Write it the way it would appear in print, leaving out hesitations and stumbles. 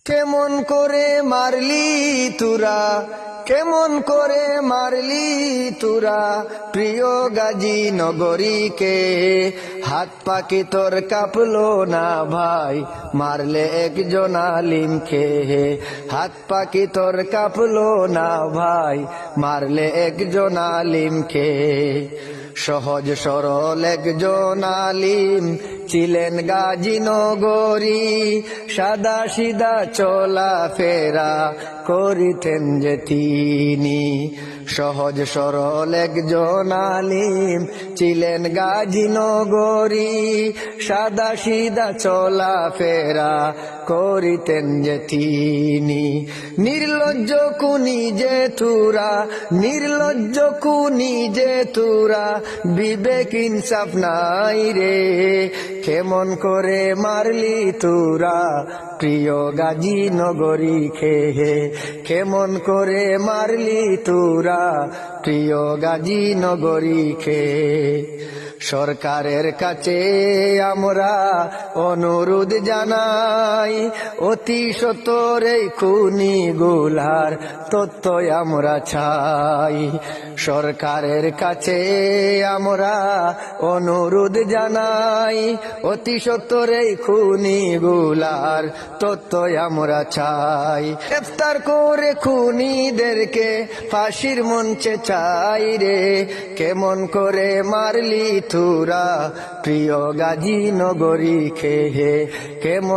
কেমন করে মারলি তোরা, কেমন করে মারলি তোরা প্রিয় গাজী নগরীকে। হাত পাকি তোর কাঁপলো না ভাই, মারলে একজন আলিমকে। হাত পাকি তোর কাঁপলো না ভাই, মারলে একজন আলিমকে। সহজ সরল একজন আলিম ছিলেন গাজী নগরী, সাদা সিধা চলা ফেরা করিতেন যে তিনি। সহজ সরল একজন আলিম ছিলেন গাজী নগরী, সাদা সিধা চলা ফেরা করিতেন যে তিনি। নির্লজ্জ কুনি যে তোরা, নির্লজ্জ কুনি যে তোরা, বিবেক ইনসাফ নাই রে। কেমন করে মারলি তোরা প্রিয় গাজী নগরীকে। কেমন করে মারলি তোরা প্রিয় গাজী নগরীকে। সরকারের কাছে আমরা অনুরোধ জানাই, অতি সত্বর এই খুনিগুলার তথ্য আমরা চাই। সরকারের কাছে আমরা অনুরোধ জানাই, অতি সত্বর এই খুনিগুলার তথ্য আমরা চাই। গ্রেফতার করে খুনিদেরকে ফাঁসির মঞ্চে চাই রে। কেমন করে মারলি তোরা প্রিয় গাজী নগরীকে। কেমন